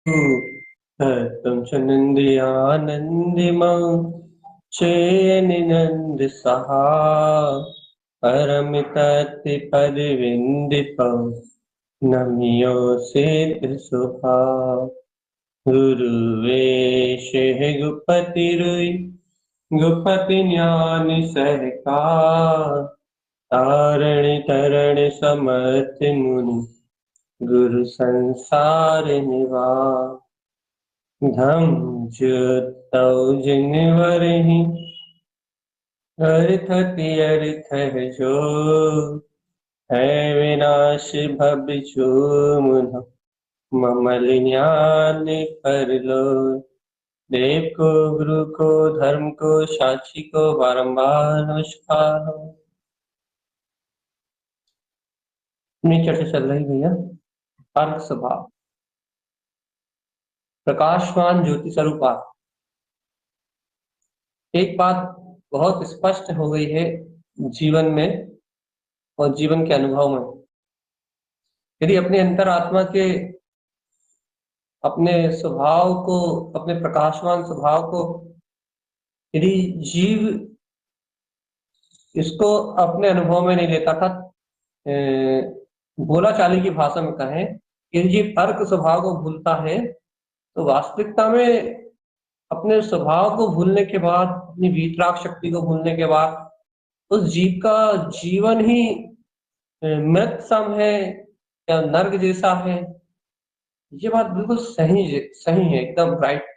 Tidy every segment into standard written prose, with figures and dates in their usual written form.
तुम चुनिंदियानंदिमं चेनिनंद सहा परमितति परिविंदिपं नमियो से सुभा गुरुवेश गुपति रुई गुपति ज्ञान सहका तारण तरण समर्थ मुनि गुरु संसार निवास धम जुतौ जिनवरहि अर्थति अर्थ है जो है विनाश भविष्यो मुन ममल ज्ञान पर लो देव को गुरु को धर्म को साक्षी को बारंबार नमस्कार हो। अपनी चर्चा चल रही भैया अर्थ स्वभाव प्रकाशवान ज्योति स्वरूप आत्मा। एक बात बहुत स्पष्ट हो गई है जीवन में और जीवन के अनुभव में। यदि अपने अंतरात्मा के अपने स्वभाव को अपने प्रकाशवान स्वभाव को यदि जीव इसको अपने अनुभव में नहीं लेता था, बोला चाली की भाषा में कहें यदि जीव अर्क स्वभाव को भूलता है तो वास्तविकता में अपने स्वभाव को भूलने के बाद अपनी वीतराग शक्ति को भूलने के बाद उस जीव का जीवन ही मृत सम है या नर्क जैसा है। ये बात बिल्कुल सही है, एकदम राइट।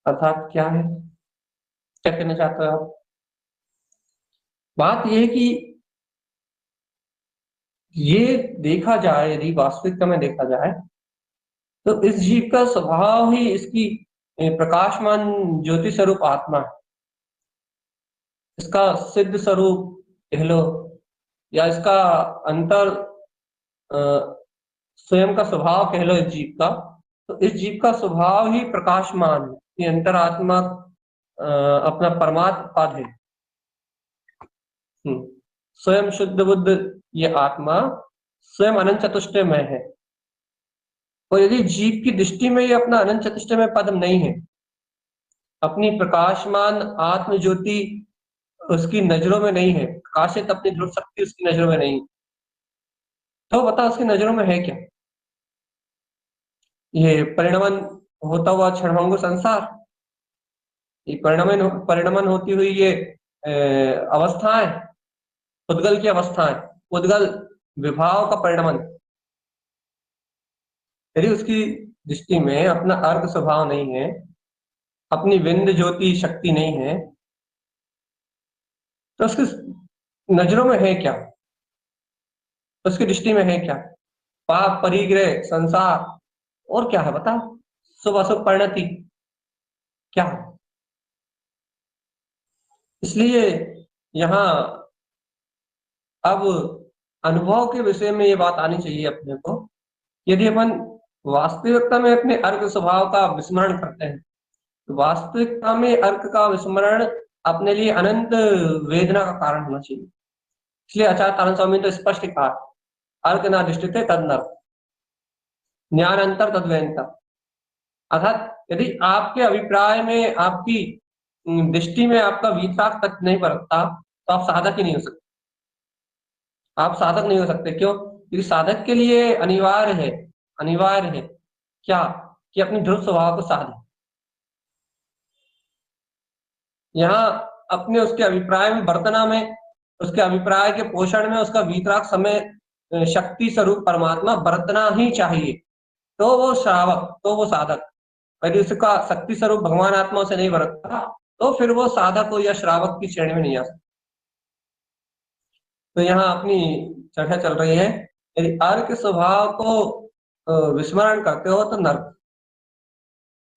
अर्थात क्या है, क्या कहना चाहते हो आप? बात यह है कि ये देखा जाए, यदि वास्तविकता में देखा जाए तो इस जीव का स्वभाव ही इसकी प्रकाशमान ज्योति स्वरूप आत्मा है। इसका सिद्ध स्वरूप कह लो या इसका अंतर स्वयं का स्वभाव कह लो इस जीव का, तो इस जीव का स्वभाव ही प्रकाशमान है। ये अंतरात्मा अपना परमात्म पद है। स्वयं शुद्ध बुद्ध ये आत्मा स्वयं अनंत चतुष्टयमय है। और यदि जीव की दृष्टि में ये अपना अनंत चतुष्टयमय पद नहीं है, अपनी प्रकाशमान आत्म ज्योति उसकी नजरों में नहीं है, प्रकाशित अपनी ध्रुव शक्ति उसकी नजरों में नहीं, तो बता उसकी नजरों में है क्या? ये परिणमन होता हुआ क्षणभंगुर संसार, ये परिणमन होती हुई ये अवस्थाएं, उद्गल की अवस्थाएं, उद्गल विभाव का परिणमन। यदि उसकी दृष्टि में अपना अर्थ स्वभाव नहीं है, अपनी विंद ज्योति शक्ति नहीं है, तो उसकी नजरों में है क्या? उसकी दृष्टि में है क्या? पाप परिग्रह संसार और क्या है बता? शुभ अशुभ परिणति क्या है? इसलिए यहाँ अब अनुभव के विषय में ये बात आनी चाहिए अपने को। यदि अपन वास्तविकता में अपने अर्क स्वभाव का विस्मरण करते हैं तो वास्तविकता में अर्क का विस्मरण अपने लिए अनंत वेदना का कारण होना चाहिए। इसलिए आचार्य तारण स्वामी ने तो स्पष्ट कहा, अर्क ना दृष्टिते तद नर्क, ज्ञान अंतर तद्वयंतर। अर्थात यदि आपके अभिप्राय में, आपकी दृष्टि में आपका वीतराग तक नहीं बरतता तो आप साधक ही नहीं हो सकते। आप साधक नहीं हो सकते। क्यों? क्योंकि साधक के लिए अनिवार्य है क्या कि अपने ध्रुव स्वभाव को साधे। यहाँ अपने उसके अभिप्राय में बर्तना में, उसके अभिप्राय के पोषण में उसका वीतराग समय शक्ति स्वरूप परमात्मा बरतना ही चाहिए, तो वो श्रावक, तो वो साधक। यदि उसका शक्ति स्वरूप भगवान आत्मा से नहीं बरतता तो फिर वो साधक हो या श्रावक की श्रेणी में नहीं आ सकता। तो यहाँ अपनी चर्चा चल रही है, यदि अर्क स्वभाव को विस्मरण करते हो तो नर्क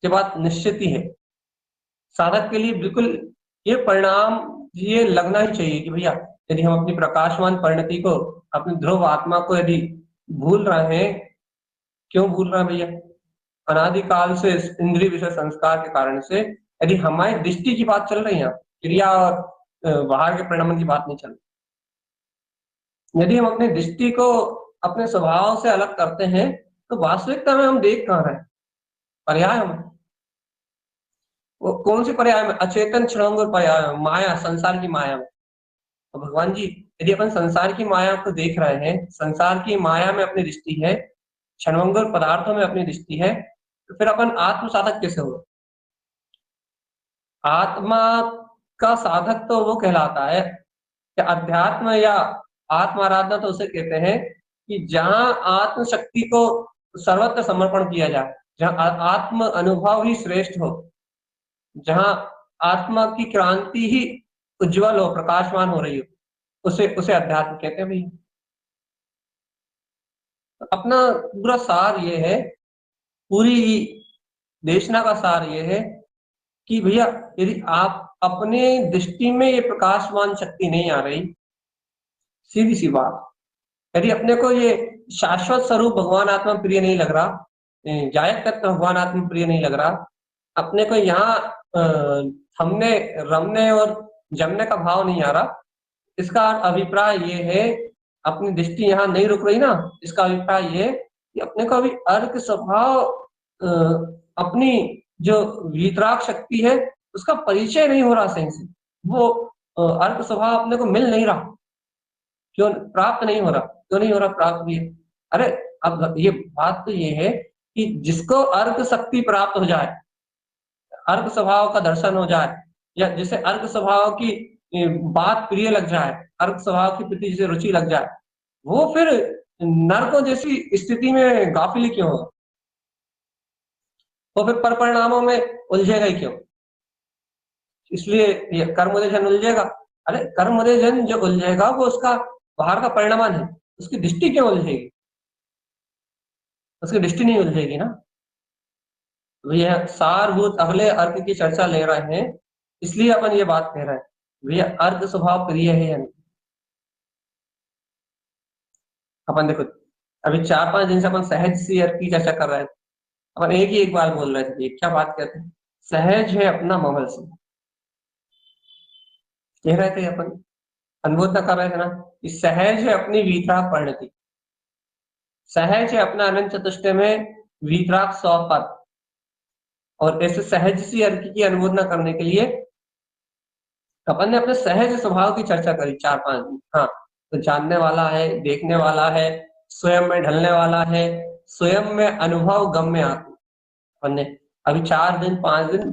की बात निश्चित ही है। साधक के लिए बिल्कुल ये परिणाम ये लगना ही चाहिए कि भैया यदि हम अपनी प्रकाशमान परिणति को, अपनी ध्रुव आत्मा को यदि भूल रहे हैं, क्यों भूल रहे हैं भैया? अनादिकाल से इंद्रिय विषय संस्कार के कारण से यदि हमारी दृष्टि की बात चल रही है, क्रिया और बाहर के परिणाम की बात नहीं चल रही। यदि हम अपनी दृष्टि को अपने स्वभाव से अलग करते हैं, तो वास्तविकता में हम देख कहाँ रहे हैं? पर्याय में। वो कौन सी पर्याय में? अचेतन क्षणभंगुर पर्याय में, माया, संसार की माया में। तो भगवान जी, यदि अपन संसार की माया को देख रहे हैं, संसार की माया में अपनी दृष्टि है, क्षणभंगुर पदार्थों में अपनी दृष्टि है, तो फिर अपन आत्म साधक कैसे हो? आत्मा का साधक तो वो कहलाता है कि अध्यात्म या आत्म आराधना तो उसे कहते हैं कि जहां आत्म शक्ति को सर्वत्र समर्पण किया जाए, जहां आत्म अनुभव ही श्रेष्ठ हो, जहां आत्मा की क्रांति ही उज्जवल हो, प्रकाशमान हो रही हो, उसे उसे अध्यात्म कहते हैं भाई। अपना पूरा सार ये है, पूरी देशना का सार ये है कि भैया यदि आप अपने दृष्टि में ये प्रकाशमान शक्ति नहीं आ रही, सीधी सी बात, यदि अपने को ये शाश्वत स्वरूप भगवान आत्मा प्रिय नहीं लग रहा, जायक तत्व भगवान आत्मा प्रिय नहीं लग रहा, अपने को यहाँ थमने रमने और जमने का भाव नहीं आ रहा, इसका अभिप्राय ये है, अपनी दृष्टि यहाँ नहीं रुक रही ना, इसका अभिप्राय ये कि अपने को अभी अर्क स्वभाव, अपनी जो वीतराग शक्ति है उसका परिचय नहीं हो रहा सही से, वो अर्क स्वभाव अपने को मिल नहीं रहा, क्यों प्राप्त नहीं हो रहा? क्यों नहीं हो रहा प्राप्त भी? अरे अब ये बात तो ये है कि जिसको अर्क शक्ति प्राप्त हो जाए, अर्क स्वभाव का दर्शन हो जाए, या जिसे अर्क स्वभाव की बात प्रिय लग जाए, अर्क स्वभाव की प्रति जिसे रुचि लग जाए, वो फिर नरकों जैसी स्थिति में गाफिली क्यों हो? वो फिर पर परिणामों में उलझेगा ही क्यों? इसलिए ये कर्मोदय जन उलझेगा। अरे कर्मोदय जन जो उलझेगा वो उसका बाहर का परिणाम है, उसकी दृष्टि क्यों उलझेगी? उसकी दृष्टि नहीं उलझेगी ना। भैया सारभूत अगले अर्क की चर्चा ले रहे हैं, इसलिए अपन ये बात कह रहे हैं, भैया अर्क स्वभाव प्रिय है या नहीं? अपन देखो, अभी 4-5 दिन से अपन सहज सी अर्क की चर्चा कर रहे थे, अपन एक ही एक बार बोल रहे थे, क्या बात कहते हैं? सहज है अपना ममल से, कह रहे थे अपन, अनुभूत कर रहे थे ना कि सहज है अपनी वीतराग परिणति, सहज है अपना अनंत चतुष्टय में वीतराग 100 पद, और ऐसे सहज सी अर्क की अनुमोदना करने के लिए अपन ने अपने सहज स्वभाव की चर्चा करी 4-5 दिन। हाँ, तो जानने वाला है, देखने वाला है, स्वयं में ढलने वाला है, स्वयं में अनुभव गम्य आत्मा। अपन ने अभी 4 दिन 5 दिन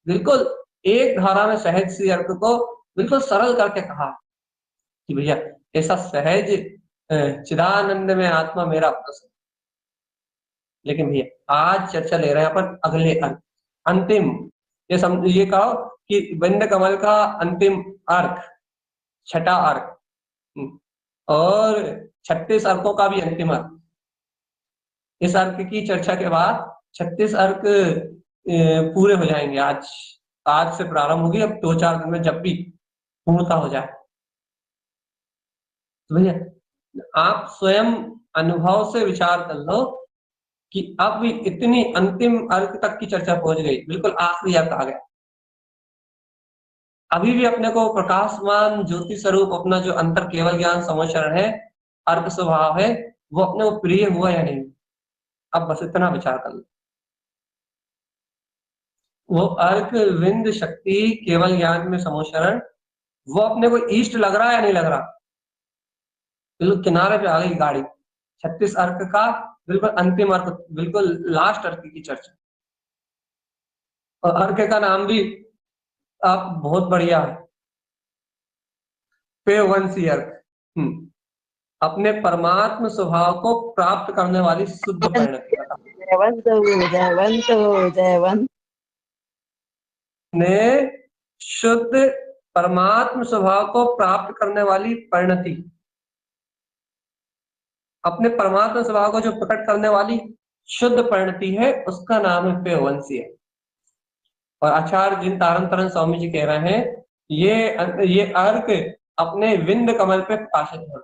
बिल्कुल एक धारा में सहज सी अर्क को बिल्कुल सरल करके कहा कि भैया ऐसा सहज चिदानंद में आत्मा मेरा अपना। लेकिन भैया आज चर्चा ले रहे हैं अपन अगले अर्क, अंतिम, ये कहो कि बिंद कमल का अंतिम अर्क, छठा अर्क, और 36 अर्कों का भी अंतिम अर्क। इस अर्क की चर्चा के बाद 36 अर्क पूरे हो जाएंगे। आज से प्रारंभ होगी, अब 2-4 दिन में जब भी पूर्णता हो जाए। तो भैया आप स्वयं अनुभव से विचार कर लो कि अब इतनी अंतिम अर्क तक की चर्चा पहुंच गई, बिल्कुल आखिरी अर्क आ गया, अभी भी अपने को प्रकाशमान ज्योति स्वरूप अपना जो अंतर केवल ज्ञान समोचरण है, अर्क स्वभाव है, वो अपने को प्रिय हुआ या नहीं? अब बस इतना विचार कर लो। वो अर्क विंद शक्ति केवल ज्ञान में समोचरण, वो अपने को ईष्ट लग रहा है या नहीं लग रहा? बिल्कुल किनारे पे आ गई गाड़ी। 36 अर्क का बिल्कुल अंतिम अर्क, बिल्कुल लास्ट अर्क की चर्चा, और अर्क का नाम भी आप बहुत बढ़िया है, पेवंसी अर्क। अपने परमात्म स्वभाव को प्राप्त करने वाली शुद्ध परिणति, ने शुद्ध परमात्म स्वभाव को प्राप्त करने वाली परिणति, अपने परमात्मा स्वभाव को जो प्रकट करने वाली शुद्ध परिणति है, उसका नाम है पेवंसी है। और आचार्य जिन तारण तरन स्वामी जी कह रहे हैं, ये अर्क अपने विंद कमल पे प्रकाशित है।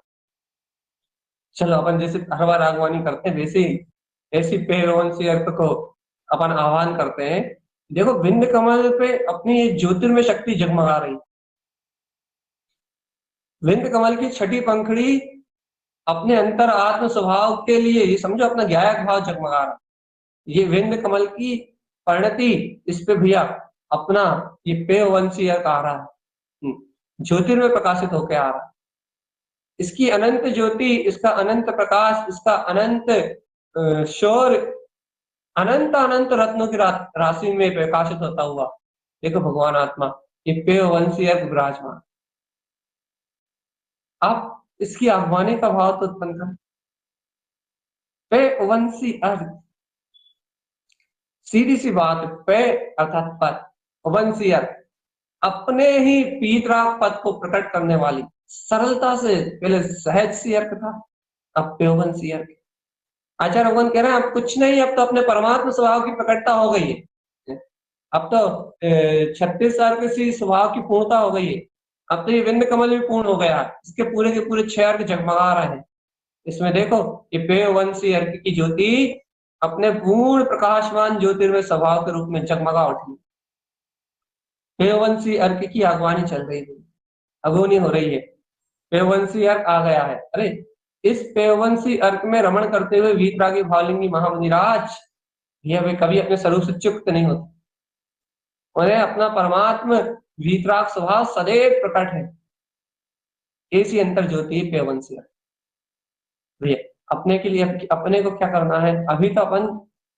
चलो अपन जैसे हर बार आगवानी करते हैं, वैसे ही ऐसी पेवंसी अर्क को अपन आह्वान करते हैं। देखो विंद कमल पे अपनी ये ज्योतिर्मय शक्ति जगमगा रही, विंद कमल की छठी पंखड़ी अपने अंतर आत्म स्वभाव के लिए ये समझो अपना ज्ञायक भाव जगमगा रहा, ये विंद कमल की परिणति इस पे भैया अपना ये पेयवंशी अर्क आ रहा है, ज्योतिर्मय प्रकाशित होकर आ रहा है। इसकी अनंत ज्योति, इसका अनंत प्रकाश, इसका अनंत शोर अनंत अनंत रत्नों की राशि में प्रकाशित होता हुआ देखो भगवान आत्मा ये पेयवंशी अर्क विराजमान। आप इसकी आह्वानी का भाव तो उत्पन्न करें। पेयवंशी अर्क, सीधी सी बात, पे अर्थात पद, वंशी अर्क अपने ही पीतराग पद को प्रकट करने वाली सरलता से, पहले सहज सी अर्क था, अब पेयवंशी अर्क। आचार्य भगवान कह रहे हैं अब कुछ नहीं, अब तो अपने परमात्मा स्वभाव की प्रकटता हो गई है, अब तो 36 अर्क सी स्वभाव की पूर्णता हो गई है, अब तो ये विंद कमल भी पूर्ण हो गया, इसके पूरे के पूरे 6 अर्क जगमगा रहे हैं। इसमें देखो ये पेयवंशी अर्क की ज्योति अपने पूर्ण प्रकाशमान ज्योतिर्मय स्वभाव के रूप में जगमगा उठी। पेयवंशी अर्क की आगवानी चल रही है, अगोनी हो रही है, पेयवंशी अर्क आ गया है। अरे इस पेयवंशी अर्क में रमण करते हुए वीतरागी भावलिंगी महामुनिराज ये वे कभी अपने स्वरूप से चुक्त नहीं होते, उन्हें अपना परमात्मा वीतराग स्वभाव सदैव प्रकट है। ऐसी अंतर ज्योति है पेयवंशी अर्क। अपने के लिए अपने को क्या करना है, अभी तो अपन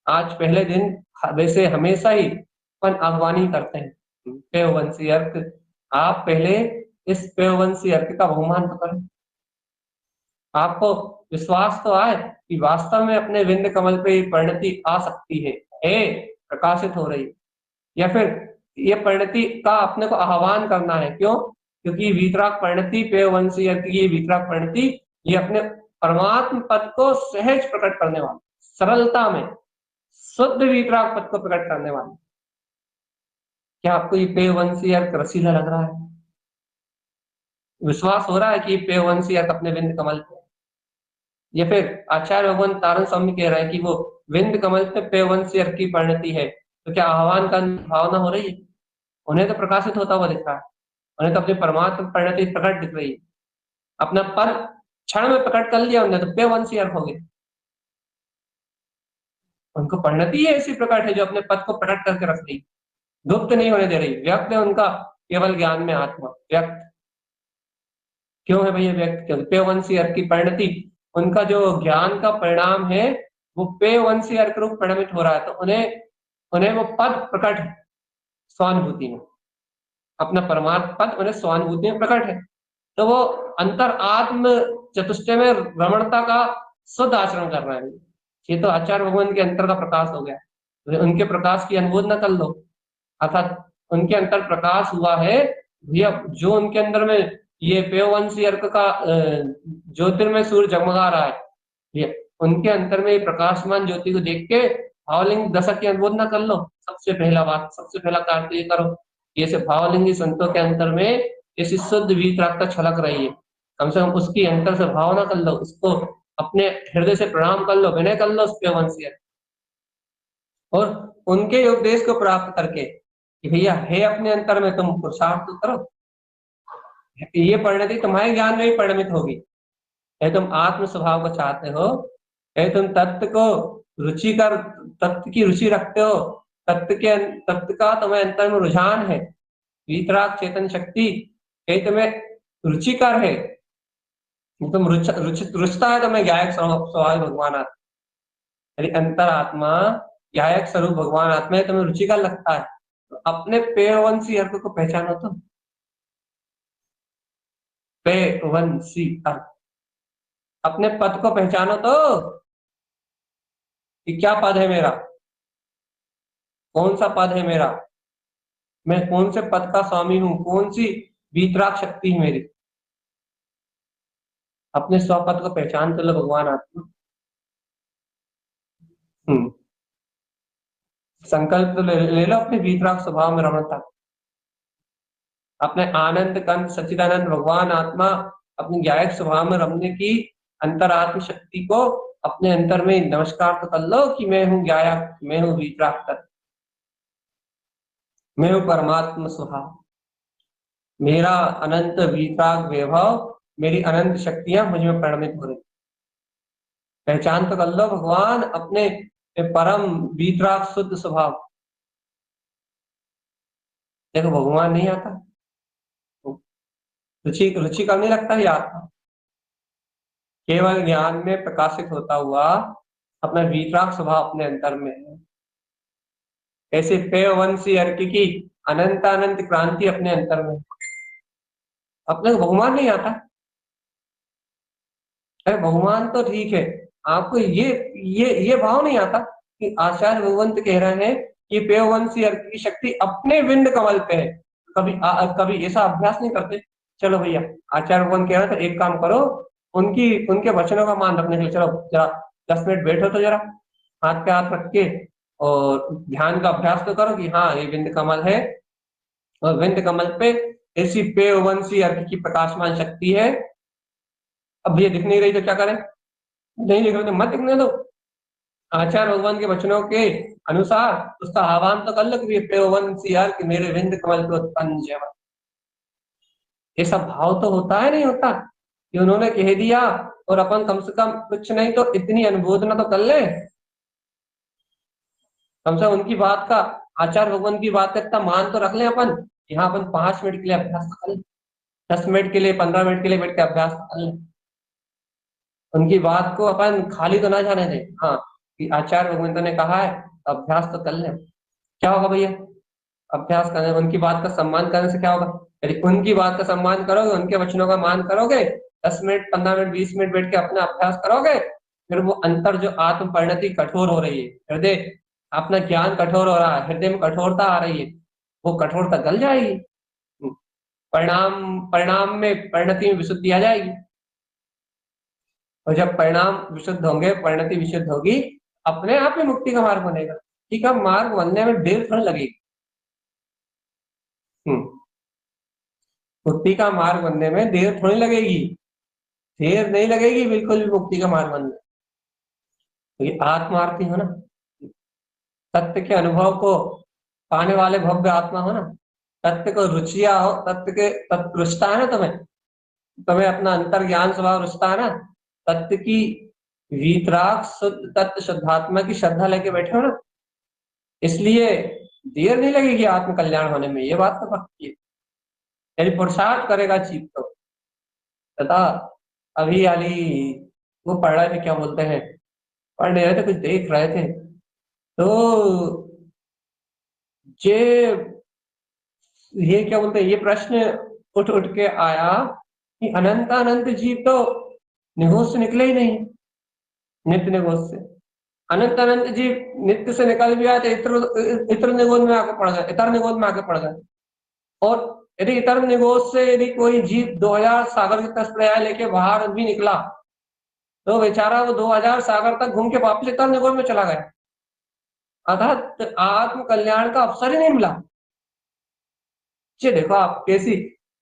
आज पहले दिन वैसे हमेशा ही अपन आह्वानी करते हैं पेयवंशी अर्क, आप पहले इस पेयवंशी अर्क का बहुमान तो करें, आपको विश्वास तो आए कि वास्तव में अपने विंद कमल पे परिणति आ सकती है, प्रकाशित हो रही है, या फिर ये परिणति का अपने को आह्वान करना है। क्यों? क्योंकि वीतराग परिणति, पेयवंशी अर्क की वीतराग परिणति ये अपने परमात्म पद को सहज प्रकट करने वाली, सरलता में शुद्ध वीतराग पद को प्रकट करने वाली। क्या आपको ये पेयवंशी अर्क रसीला लग रहा है? विश्वास हो रहा है कि पेयवंशी अर्क अपने विंद कमल पे, या फिर आचार्य भगवान तारण स्वामी कह रहे हैं कि वो विंद कमल पे पेयवंशी अर्क की परिणति है, तो क्या आह्वान का भावना हो रही है? उन्हें तो प्रकाशित होता हुआ दिख रहा है, उन्हें तो अपनी परमात्मा परिणति प्रकट दिख रही है, अपना पद क्षण में प्रकट कर लिया उन्हें, तो पेयवंशी अर्क हो गए। उनको परिणति ऐसी प्रकट है जो अपने पद को प्रकट करके रख रही, गुप्त नहीं होने दे रही, व्यक्त है उनका केवल ज्ञान में आत्मा व्यक्त। क्यों है भैया व्यक्त? क्यों? पेयवंशी अर्क की परिणति, उनका जो ज्ञान का परिणाम है वो पेयवंशी अर्क रूप परिणमित हो रहा है, तो उन्हें वो पद प्रकट है स्वानुभूति में, अपना परमात्म पद उन्हें स्वानुभूति में प्रकट है, तो वो अंतर आत्म चतुष्टय में रमणता का शुद्ध आचरण कर रहे हैं। ये तो आचार्य भगवान के अंतर का प्रकाश हो गया, तो उनके प्रकाश की अनुमोदना कर लो, अर्थात उनके अंतर प्रकाश हुआ है भैया, जो उनके अंदर में ये पेयवंशी अर्क का ज्योतिर्मय सूर्य जगमगा रहा है, ये उनके अंतर में प्रकाशमान ज्योति को देख के भावलिंग दशा की अनुमोदना कर लो। सबसे पहला बात, सबसे पहला कार्य ये करो, ये से भावलिंगी संतों के अंतर में ऐसी शुद्ध वीतराग का छलक रही है, कम से कम उसकी अंतर से भावना कर लो, उसको अपने हृदय से प्रणाम कर लो, विनय कर लो उस पेयवंशी अर्क, और उनके उपदेश को प्राप्त करके कि भैया है अपने अंतर में तुम पुरुषार्थ तो करो, ये परिणति तुम्हारे ज्ञान में ही परिणमित होगी। है तुम आत्म स्वभाव को चाहते हो, है तुम तत्व को रुचिकर, तत्व की रुचि रखते हो, तत्व का तुम्हें अंतर में रुझान है, वीतराग चेतन शक्ति है तुम्हें रुचिकर है, तुम रुचता है तुम्हें ज्ञायक स्वभाव भगवान आत्मा, यदि अंतर आत्मा ज्ञायक स्वरूप भगवान आत्मा है, तुम्हें रुचिकर लगता है, तो अपने पेयवंशी अर्क को पहचानो, तो पेयवंशी अर्क अपने पद को पहचानो, तो कि क्या पद है मेरा, कौन सा पद है मेरा, मैं कौन से पद का स्वामी हूं, कौन सी वीतराग शक्ति है मेरी, अपने स्वपद को पहचान कर लो भगवान आत्मा। संकल्प तो ले लो अपने वीतराग स्वभाव में रमणता, अपने आनंद कंद सच्चिदानंद भगवान आत्मा अपने ज्ञायक स्वभाव में रमने की अंतरात्म शक्ति को अपने अंतर में नमस्कार तो कर लो कि मैं हूं ज्ञायक, मैं हूं वीतराग तत्व, मैं हूं परमात्मा स्वभाव, मेरा अनंत वीतराग वैभव, मेरी अनंत शक्तियां मुझ में परिणमित हो रही, पहचान तो कर लो भगवान अपने परम वीतराग शुद्ध स्वभाव। देखो भगवान नहीं आता, रुचि रुचि कम नहीं लगता ही आत्मा, केवल ज्ञान में प्रकाशित होता हुआ अपना वीतराग स्वभाव अपने अंतर में है। ऐसे पेयवंशी अर्क की अनंत अनंत क्रांति अपने अंतर में। अपने को भगवान नहीं आता। अरे भगवान तो ठीक है, आपको ये भाव नहीं आता कि आचार्य भगवंत कह रहे हैं कि पेयवंशी अर्क की शक्ति अपने विंड कमल पे है। कभी ऐसा अभ्यास नहीं करते। चलो भैया, आचार्य भगवंत कह रहे थे एक काम करो, उनकी उनके वचनों का मान रखने के लिए चलो जरा 10 मिनट बैठो तो जरा, हाथ पे हाथ रख के और ध्यान का अभ्यास तो करो कि हाँ ये विंद कमल है, और विंद कमल पे ऐसी पेयवंशी अर्क की प्रकाशमान शक्ति है। अब ये दिख नहीं रही तो क्या करें? नहीं दिख रही तो मत दिखने दो। आचार्य भगवान के वचनों के अनुसार उसका आह्वान तो कर लो कि पेयवंशी अर्क मेरे विंद कमल पे उत्पन्न जय। ये सब भाव तो होता है नहीं होता कि उन्होंने कह दिया, और अपन कम से कम कुछ नहीं तो इतनी अनुमोदना तो कर ले, कम से कम उनकी बात का, आचार्य भगवान की बात का इतना मान तो रख ले अपन। यहाँ अपन 5 मिनट के लिए अभ्यास तो कर ले, 10 मिनट के लिए 15 मिनट के लिए बैठ के अभ्यास तो कर ले, उनकी बात को अपन खाली तो ना जाने दें। हाँ कि आचार्य भगवंत ने कहा है, अभ्यास तो कर ले। क्या होगा भैया? अभ्यास करने, उनकी बात का सम्मान करने से क्या होगा? यदि उनकी बात का सम्मान करोगे, उनके वचनों का मान करोगे, 10 मिनट 15 मिनट 20 मिनट बैठ के अपना अभ्यास करोगे, फिर वो अंतर जो आत्म परिणति कठोर हो रही है, हृदय अपना ज्ञान कठोर हो रहा है, हृदय में कठोरता आ रही है, वो कठोरता गल जाएगी। परिणाम परिणाम में परिणति में विशुद्धि आ जाएगी। और जब परिणाम विशुद्ध होंगे, परिणति विशुद्ध होगी, अपने आप ही मुक्ति का मार्ग बनेगा। ठीक है, मार्ग बनने में देर थोड़ी लगेगी। मुक्ति का मार्ग बनने में देर थोड़ी लगेगी, देर नहीं लगेगी बिल्कुल भी मुक्ति का मार्ग बनने। तो ये आत्मार्थी हो ना, तत्व के अनुभव को पाने वाले भव्य आत्मा हो ना, तत्व को रुचिया हो, तत्व के तत्व रुचता है ना तुम्हें, तुम्हें अपना अंतर ज्ञान स्वभाव रुचता है ना, तत्व की वीतराग शुद्ध तत्व शुद्धात्मा की श्रद्धा लेके बैठे हो ना, इसलिए देर नहीं लगेगी आत्म कल्याण होने में। ये बात तो पक्की है। यदि पुरुषार्थ करेगा जीव तो। तथा अभी अली वो पढ़ रहे थे, क्या बोलते हैं, पढ़ नहीं रहे थे, कुछ देख रहे थे, तो ये क्या बोलते हैं, ये प्रश्न उठ उठ के आया कि अनंत अनंत जीव तो निगोज से निकले ही नहीं, नित्य निगोज से। अनंत अनंत जीव नित्य से निकल भी आए तो इतर निगोज में आके पड़ गए, इतर निगोज में आके पड़ गए। और यदि इतर निगोज से यदि कोई जीव 2000 सागर के तट पर लेके बाहर भी निकला, तो बेचारा वो 2000 सागर तक घूम के वापस इतर निगोज में चला गया, अर्थात आत्म कल्याण का अवसर ही नहीं मिला। ये देखो आप कैसी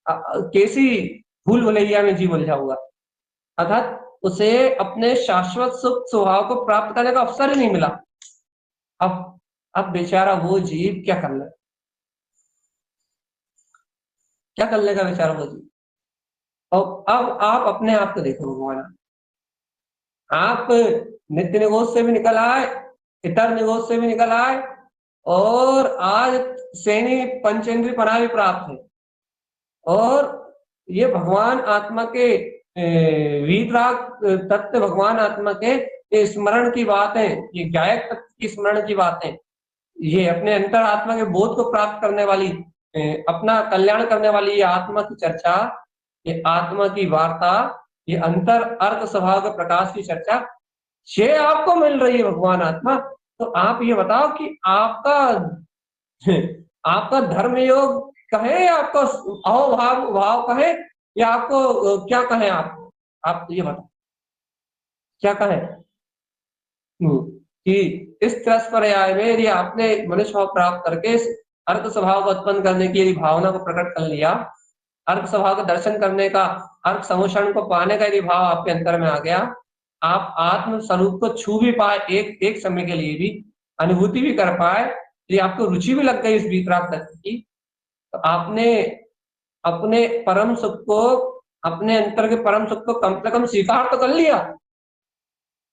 कैसी भूल भुलैया में जीव उलझा हुआ, अर्थात उसे अपने शाश्वत सुख स्वभाव को प्राप्त करने का अवसर ही नहीं मिला। अब बेचारा वो जीव क्या कर ले, क्या कर लेगा बेचारा वो जीव। और अब आप अपने आप को देखो भगवान, आप नित्य निगोज से भी निकल आए, इतर निगोज से भी निकल आए, और आज सैनी पंचेंद्रिय पना भी प्राप्त है। और ये भगवान आत्मा के वीतराग तत्व, भगवान आत्मा के स्मरण की बात है, ये गायक तत्व की स्मरण की बात है, ये अपने अंतर आत्मा के बोध को प्राप्त करने वाली, अपना कल्याण करने वाली ये आत्मा की चर्चा, ये आत्मा की वार्ता, ये अंतर अर्थ स्वभाव के प्रकाश की चर्चा, ये आपको मिल रही है भगवान आत्मा। तो आप ये बताओ कि आपका आपका धर्म योग कहे, आपको अहोभाव भाव कहे, या आपको क्या कहे? आप ये बताओ क्या कहे कि इस त्रस पर आए में यदि आपने मनुष्य भाव प्राप्त करके अर्थ स्वभाव को उत्पन्न करने की यदि भावना को प्रकट कर लिया, अर्थ स्वभाव का दर्शन करने का, अर्थ समुषण को पाने का यदि भाव आपके अंतर में आ गया, आप आत्म स्वरूप को छू भी पाए, एक समय के लिए भी अनुभूति भी कर पाए, यदि आपको रुचि भी लग गई इस वीतराग तत्व की, तो आपने अपने परम सुख को, अपने अंतर के परम सुख को कम से कम स्वीकार तो कर लिया।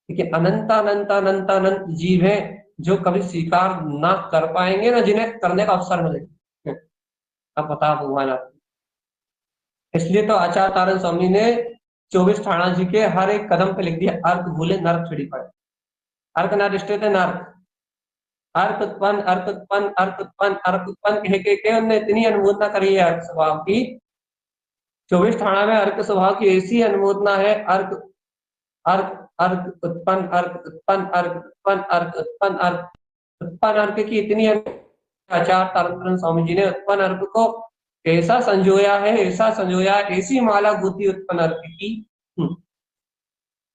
लेकिन अनंत अनंत अनंत अनंत जीव हैं जो कभी स्वीकार ना कर पाएंगे, ना जिन्हें करने का अवसर मिलेगा। अब बताओ भगवान आप। इसलिए तो आचार्य तारण स्वामी ने 24 ठाणा जी के हर एक कदम पे लिख दिया, अर्क भूले नरक छिड़ी पड़े। अर्क ना रिश्ते थे नरक, अर्क उत्पन्न अर्क उत्पन्न अर्क उत्पन्न अर्क उत्पन्न कह के उनने इतनी अनुमोदना करी है अर्क स्वभाव की। 24 ठाणा में अर्क स्वभाव की ऐसी अनुमोदना है, अर्क अर्क अर्क उत्पन्न अर्क उत्पन्न अर्क उत्पन्न अर्क उत्पन्न अर्क उत्पन्न अर्क की इतनी आचार्य तारण स्वामी जी ने उत्पन्न अर्क को ऐसा संजोया है, ऐसा संजोया, ऐसी माला गुथी उत्पन्न अर्क की,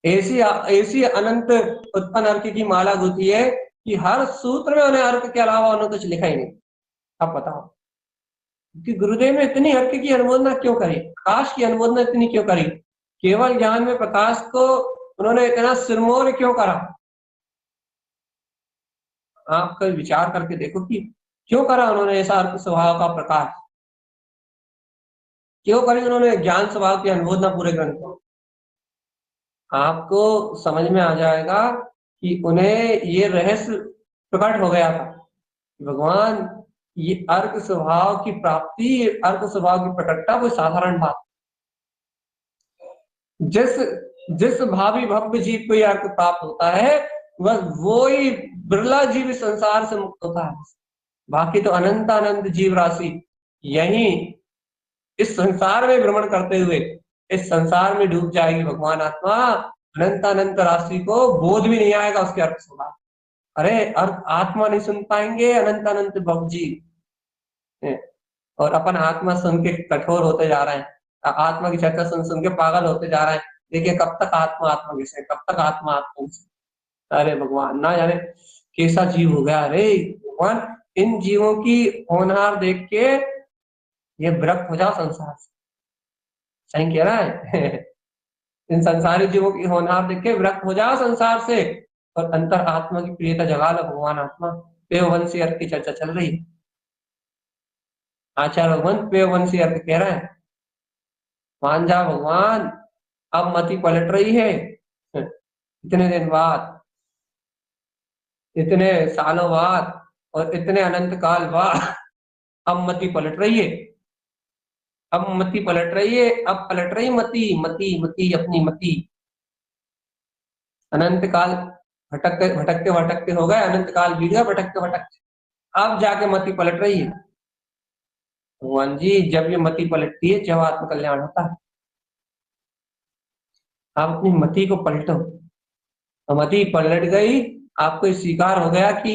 ऐसी ऐसी अनंत उत्पन्न अर्क की माला गुथी है कि हर सूत्र में उन्हें अर्क के अलावा उन्होंने कुछ लिखा ही नहीं। अब बताओ कि गुरुदेव ने इतनी अर्क की अनुमोदना क्यों करी, प्रकाश की अनुमोदना इतनी क्यों करी, केवल ज्ञान में प्रकाश को उन्होंने इतना सिरमौर क्यों करा। आप कभी विचार करके देखो कि क्यों करा उन्होंने ऐसा अर्क स्वभाव का प्रकाश, क्यों करी उन्होंने ज्ञान स्वभाव की अनुमोदना पूरे ग्रंथ को। आपको समझ में आ जाएगा कि उन्हें ये रहस्य प्रकट हो गया था, भगवान ये अर्क स्वभाव की प्राप्ति, अर्क स्वभाव की प्रकटता कोई साधारण बात, जिस जिस भावी भव्य जीव को यह अर्क प्राप्त होता है बस वो ही बिरला जीव संसार से मुक्त होता है। बाकी तो अनंत अनंत जीव राशि यही इस संसार में भ्रमण करते हुए इस संसार में डूब जाएगी। भगवान आत्मा अनंत अनंत राशि को बोध भी नहीं आएगा उसके अर्थ स्वभाव। अरे अर्थ आत्मा नहीं सुन पाएंगे अनंत अनंत भव जीव, और अपन आत्मा सुन के कठोर होते जा रहे हैं, आत्मा की चर्चा सुन सुन के पागल होते जा रहे हैं। देखिए कब तक आत्मा आत्मा किसे, कब तक आत्मा आत्मा किसे। अरे भगवान ना जाने कैसा जीव हो गया। अरे भगवान इन जीवों की होनहार देख के ये विरक्त हो जाओ संसार से, सही कह रहा है इन संसारी जीवों की होनहार देख के विरक्त हो जाओ संसार से और अंतर आत्मा की प्रियता जगा लो। भगवान आत्मा पेयवंशी अर्थ की चर्चा चल रही है, आचार्य भगवान पेयवंशी अर्थ कह रहे हैं मान जा भगवान अब मति पलट रही है। इतने दिन बाद, इतने सालों बाद और इतने अनंत काल बाद अब मति पलट रही है, अब मति पलट रही है, अब पलट रही मति मति मति अपनी मति। अनंत काल भटकते भटकते भटकते हो गए, अनंत काल बीत गया भटकते भटकते, अब जाके मति पलट रही है। भगवान जी जब ये मति पलटती है जब आत्म कल्याण होता है। आप अपनी मति को पलटो, मति पलट गई, आपको स्वीकार हो गया कि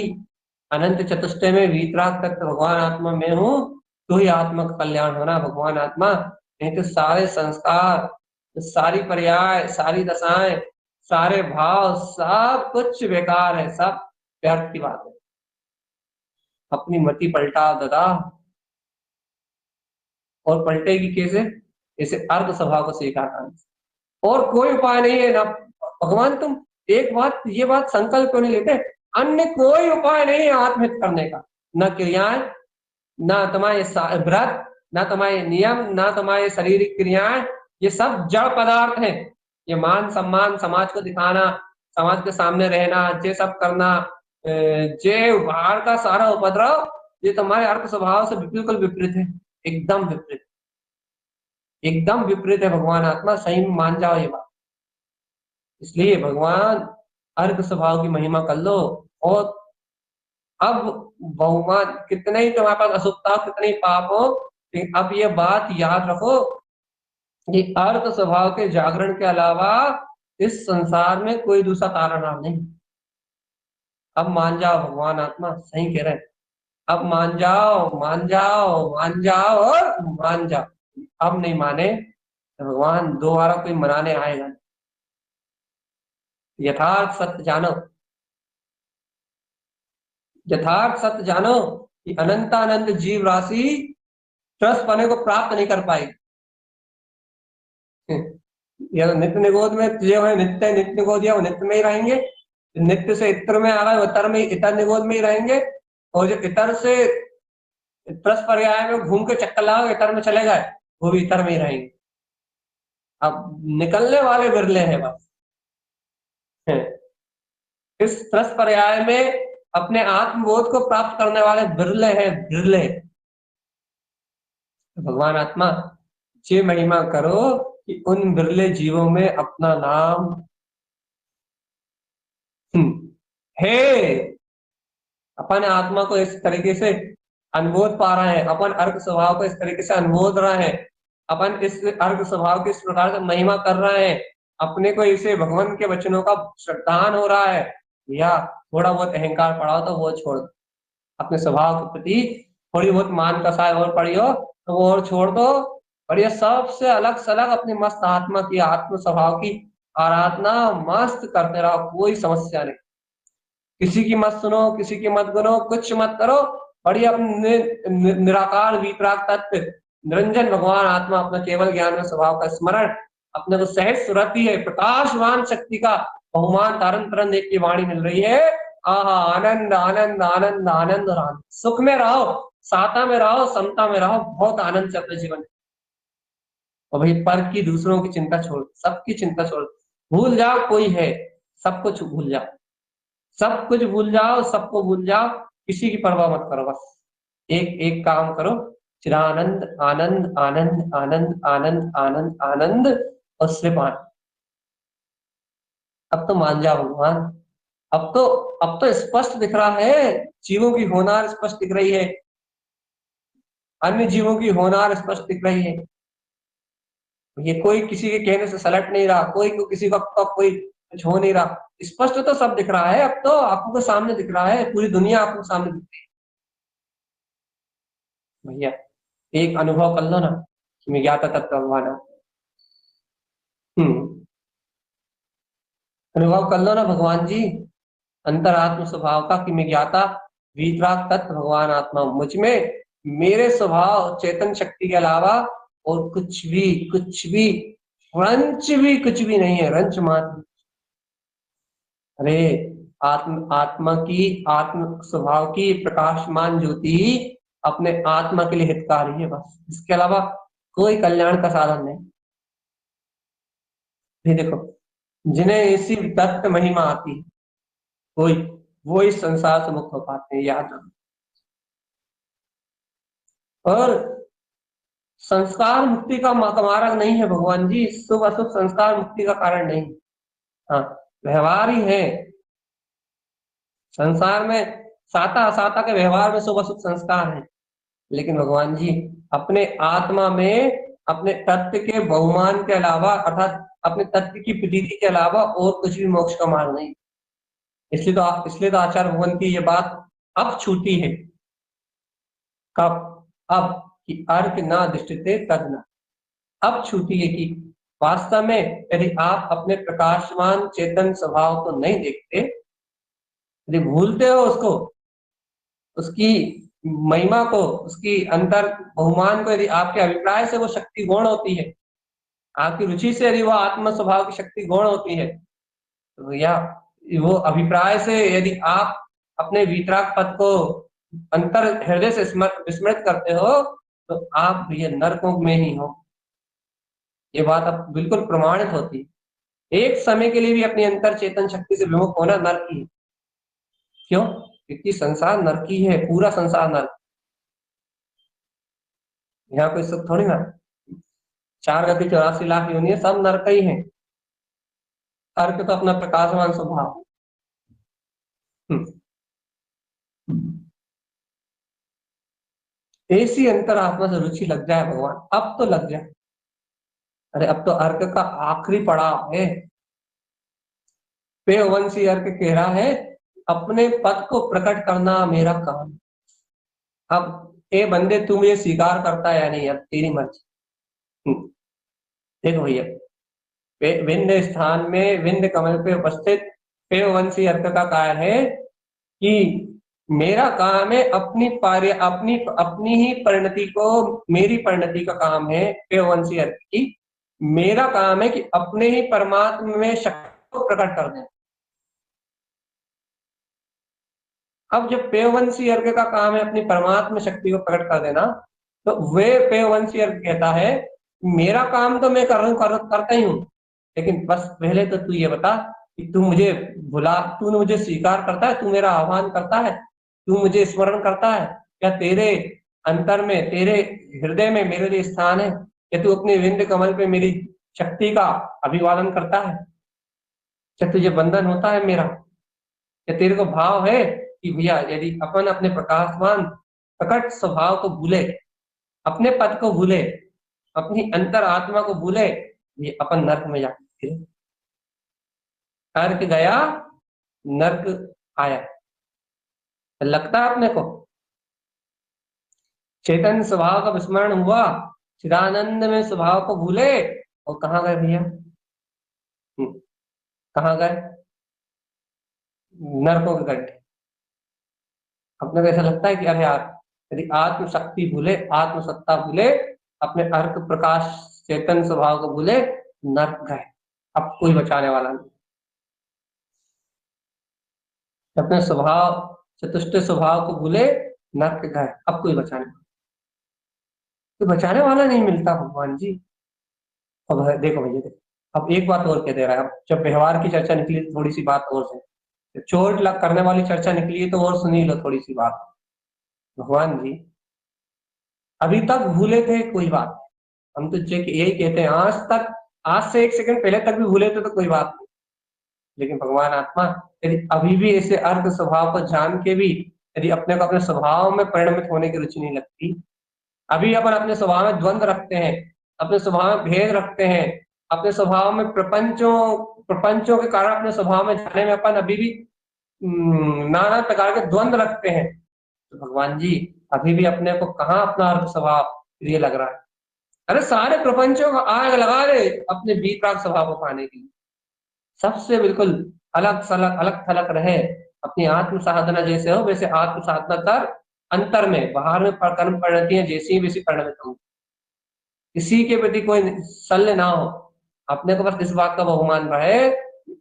अनंत चतुष्टय में वीतराग तक भगवान आत्मा में हूँ, तो ही आत्मा का कल्याण होना। भगवान आत्मा नहीं तो सारे संस्कार, सारी पर्याय, सारी दशाएं, सारे भाव सब कुछ बेकार है, सब व्यर्थ की बात है। अपनी मति पलटा दादा, और पलटेगी कैसे? इसे अर्थ स्वभाव को स्वीकार करने से, और कोई उपाय नहीं है ना। भगवान तुम एक बात, ये बात संकल्प क्यों नहीं लेते? अन्य कोई उपाय नहीं है आत्महित करने का, न क्रियाएं, ना तुम्हारे व्रत, ना तुम्हारे नियम, ना तुम्हारे शारीरिक क्रियाएं, ये सब जड़ पदार्थ हैं। ये मान सम्मान, समाज को दिखाना, समाज के सामने रहना, ये सब करना, जे बाहर का सारा उपद्रव, ये तुम्हारे अर्थ स्वभाव से बिल्कुल विपरीत है, एकदम विपरीत, एकदम विपरीत है। भगवान आत्मा सही में मान जाओ ये बात। इसलिए भगवान अर्क स्वभाव की महिमा कर लो, और अब बहुमान कितने ही तुम्हारे पास अशुभता, कितने ही पाप हो, लेकिन अब ये बात याद रखो कि अर्क स्वभाव के जागरण के अलावा इस संसार में कोई दूसरा तारणहार नहीं। अब मान जाओ, भगवान आत्मा सही कह रहे हैं, अब मान जाओ मान जाओ मान जाओ और मान जाओ। अब नहीं माने तो भगवान दोबारा कोई मनाने आएगा। यथार्थ सत्य जानो, यथार्थ सत्य जानो कि अनंत अनंत जीव राशि त्रस्त पने को प्राप्त नहीं कर पाएगी। यह नित्य निगोद में जो है नित्य नित्य निगोद, वो नित्य में ही रहेंगे, नित्य से इतर में आ गए इतर में, इतर निगोद में ही रहेंगे, और जो इतर से त्रस्त पर्याय में घूम के चक्कर लगा इतर में चले गए, वो भी इतर में ही रहेंगे। अब निकलने वाले बिरले हैं बस, इस 10 पर्याय में अपने आत्मबोध को प्राप्त करने वाले बिरले हैं, बिरले। भगवान आत्मा ये महिमा करो कि उन बिरले जीवों में अपना नाम हे अपन आत्मा को इस तरीके से अनुभव पा रहे हैं, अपन अर्क स्वभाव को इस तरीके से अनुभव रहे हैं, अपन इस अर्क स्वभाव की इस प्रकार से महिमा कर रहे हैं, अपने को इसे भगवान के वचनों का श्रद्धान हो रहा है, या थोड़ा बहुत अहंकार पड़ा हो तो वो छोड़ दो, अपने स्वभाव के प्रति थोड़ी बहुत मान कसाय और पड़ी हो तो वो और छोड़ दो, और ये सबसे अलग सलग अपनी मस्त आत्मा की, आत्म स्वभाव की आराधना मस्त करते रहो, कोई समस्या नहीं। किसी की मत सुनो, किसी की मत गुनो, कुछ मत करो, बढ़िया अपने निराकार वीतराग तत्व निरंजन भगवान आत्मा अपना केवल ज्ञान में स्वभाव का स्मरण, अपने को सहज सुरती है, प्रकाशवान शक्ति का बहुमान तारण तरन देख की वाणी मिल रही है। आहा, आनंद आनंद आनंद आनंद और आनंद, सुख में रहो, साता में रहो, समता में रहो, बहुत आनंद से अपने जीवन। और भाई पर की दूसरों की चिंता छोड़, सबकी चिंता छोड़, भूल जाओ कोई है, सब कुछ भूल जाओ, सब कुछ भूल जाओ, सबको भूल जाओ, किसी की परवाह मत करो, बस एक एक काम करो, चिरानंद आनंद आनंद आनंद आनंद आनंद आनंद और सिर्फ आनंद। अब तो मान जाओ भगवान, अब तो स्पष्ट दिख रहा है, जीवों की होनार स्पष्ट दिख रही है, अन्य जीवों की होनार स्पष्ट दिख रही है। ये कोई किसी के कहने से सलट नहीं रहा, कोई को किसी का कोई कुछ हो नहीं रहा, स्पष्ट तो सब दिख रहा है, अब तो आंखों के सामने दिख रहा है, पूरी दुनिया आंखों के सामने दिख रही है। भैया एक अनुभव कर लो ना कि मैं ज्ञाता तत्व भगवान हूं। अनुभव कर लो ना भगवान जी अंतरात्म स्वभाव का कि मैं ज्ञाता वीतराग तत्व भगवान आत्मा, मुझ में मेरे स्वभाव चेतन शक्ति के अलावा और कुछ भी रंच भी कुछ भी नहीं है, रंच मात्र। अरे आत्मा की आत्म स्वभाव की प्रकाशमान ज्योति अपने आत्मा के लिए हितकारी है, बस इसके अलावा कोई कल्याण का साधन नहीं। ये देखो, जिन्हें इसी तत्व महिमा आती है कोई, वो इस संसार से मुक्त हो पाते हैं, याद रखो। और संस्कार मुक्ति का मार्ग नहीं है भगवान जी, शुभ अशुभ संस्कार मुक्ति का कारण नहीं। हाँ, व्यवहार ही है संसार में, साता असाता के व्यवहार में शुभ अशुभ संस्कार है, लेकिन भगवान जी अपने आत्मा में अपने तत्व के बहुमान के अलावा, अर्थात अपने तत्व की प्रतीति के अलावा और कुछ भी मोक्ष का मार्ग नहीं। इसलिए तो आचार्य भगवान की ये बात अब छूटी है, कब? अब कि अर्क ना दृष्टते तद न, अब छूटी है कि वास्तव में यदि आप अपने प्रकाशमान चेतन स्वभाव को नहीं देखते, यदि भूलते हो उसको, उसकी महिमा को, उसकी अंतर बहुमान को, यदि आपके अभिप्राय से वो शक्ति गौण होती है, आपकी रुचि से यदि वो आत्म स्वभाव की शक्ति गौण होती है, तो या वो अभिप्राय से यदि आप अपने वीतराग पद को अंतर हृदय से विस्मृत करते हो, तो आप ये नरकों में ही हो। ये बात अब बिल्कुल प्रमाणित होती है। एक समय के लिए भी अपनी अंतर चेतन शक्ति से विमुख होना नरक ही है। क्यों? क्योंकि संसार नरकी है, पूरा संसार नरक। यहाँ कोई सुख थोड़ी ना, 4 गति 84 लाख योनि है, सब नरक ही है। अर्क तो अपना प्रकाशमान स्वभाव। ऐसी अंतरात्मा से रुचि लग जाए भगवान, अब तो लग जाए। अरे अब तो अर्क का आखिरी पड़ाव है। पेवंशी अर्क कह रहा है अपने पद को प्रकट करना मेरा काम। अब ए बंदे तू मुझे स्वीकार करता है या नहीं, अब तेरी मर्जी। देखो भैया, विंध्य स्थान में विंध्य कमल पे उपस्थित पेवंशी अर्क का कार्य है कि मेरा काम है अपनी ही परिणति को, मेरी परिणति का काम है पेवंशी अर्क की। मेरा काम है कि अपने ही परमात्मा में शक्ति को प्रकट कर दें। अब जब पेवंशी अर्क का काम है अपनी परमात्मा शक्ति को प्रकट कर देना, तो वे पेवंशी अर्क कहता है मेरा काम तो मैं करता ही हूँ, लेकिन बस पहले तो तू ये बता कि तू मुझे स्वीकार करता है, तू मेरा आह्वान करता है, तू मुझे स्मरण करता है, क्या तेरे अंतर में, तेरे हृदय में मेरे लिए स्थान है, क्या तू अपने विंध्य कमल पे मेरी शक्ति का अभिवादन करता है, क्या तुझे बंधन होता है मेरा, क्या तेरे को भाव है कि भैया यदि अपन अपने प्रकाशमान प्रकट स्वभाव को भूले, अपने पद को भूले, अपनी अंतर आत्मा को भूले, ये अपन नर्क में जाते, अर्क गया नर्क आया। लगता है अपने को चैतन्य स्वभाव का विस्मरण हुआ, चिदानंद में स्वभाव को भूले और कहाँ गए भैया, कहाँ गए, नरकों के गड्ढे। अपने को ऐसा लगता है कि अरे यार यदि आत्म शक्ति भूले, आत्म सत्ता भूले, अपने अर्क प्रकाश चेतन स्वभाव को भूले, नर्क गए, अब कोई बचाने वाला नहीं। अपने स्वभाव चतुष्ट स्वभाव को भूले, नर्क गए, अब कोई बचाने वाला नहीं मिलता भगवान जी। अब देखो भैया, देखो अब एक बात और कह दे रहा है, अब जब व्यवहार की चर्चा निकली थोड़ी सी बात और से, चोट लग करने वाली चर्चा निकली है तो और सुनी लो थोड़ी सी बात। भगवान जी अभी तक भूले थे कोई बात, हम तो यही कहते हैं, आज से 1 सेकंड पहले तक भी भूले थे तो कोई बात नहीं, लेकिन भगवान आत्मा यदि अभी भी ऐसे अर्थ स्वभाव को जान के भी यदि अपने को अपने स्वभाव में परिणमित होने की रुचि नहीं लगती, अभी अपन अपने स्वभाव में द्वंद्व रखते हैं, अपने स्वभाव में भेद रखते हैं, अपने स्वभाव में प्रपंचों के कारण अपने स्वभाव में जाने में अपन अभी भी नाना प्रकार के द्वंद्व रखते हैं, तो भगवान जी अभी भी अपने को कहाँ अपना अर्थ स्वभाव प्रिय लग रहा है। अरे सारे प्रपंचों का आग लगा दे अपने वीतराग स्वभाव को पाने के लिए, सबसे बिल्कुल अलग थलग रहे, अपनी आत्म साधना जैसे हो वैसे आत्म साधना कर, अंतर में बाहर में कर्म परिणतियां जैसी वैसी परिणमित हो, किसी के प्रति कोई शल्य ना हो, अपने को बस इस बात का बहुमान रहे,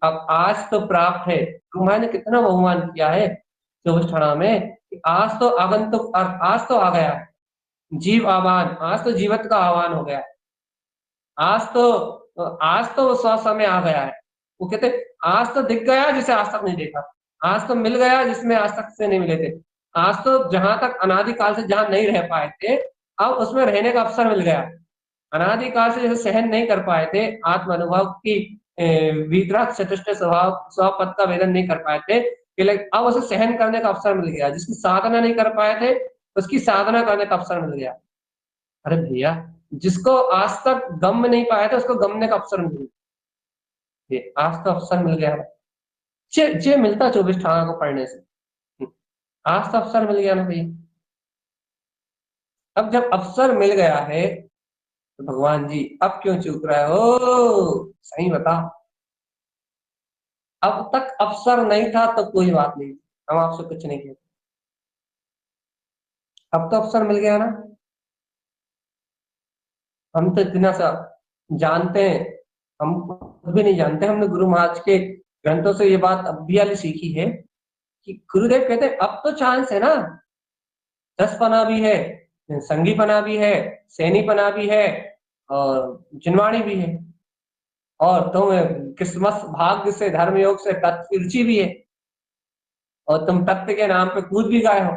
अब आज तो प्राप्त है, तुम्हारे कितना बहुमान किया है 24 में, आज तो आगंतुक, आज तो आ गया जीव आह्वान, आज तो जीवत का आह्वान हो गया, आज तो वो समय आ गया है, वो कहते आज तो दिख गया जिसे आज तक नहीं देखा, आज तो मिल गया जिसमें आज तक से नहीं मिले थे, आज तो जहां तक अनादिकाल से जहां नहीं रह पाए थे अब उसमें रहने का अवसर मिल गया, अनादिकाल से जैसे सहन नहीं कर पाए थे आत्म अनुभव की वितराग चतुष्ट स्वभाव स्वपद का वेदन नहीं कर पाए थे, अब उसे सहन करने का अवसर मिल गया, जिसकी साधना नहीं कर पाए थे उसकी साधना करने का अवसर मिल गया। अरे भैया जिसको आज तक गम में नहीं पाया था उसको गमने का अवसर मिल गया, आज तो अवसर मिल गया, जे मिलता 24 को पढ़ने से, आज तो अवसर मिल गया ना भैया। अब जब अवसर मिल गया है तो भगवान जी अब क्यों चूक रहे हो, सही बता, अब तक अवसर नहीं था तो कोई बात नहीं, हम आपसे कुछ नहीं कहते, अब तो अवसर मिल गया ना, हम तो इतना सा जानते हैं, हम खुद भी नहीं जानते, हमने गुरु महाराज के ग्रंथों से ये बात अब भी वाली सीखी है कि गुरुदेव कहते हैं अब तो चांस है ना, 10 पना भी है, संगी पना भी है, सैनी पना भी है और जिनवाणी भी है, और तुम किस्मत भाग्य से धर्म योग से तत्व भी है, और तुम तत्व के नाम पे कूद भी गए हो।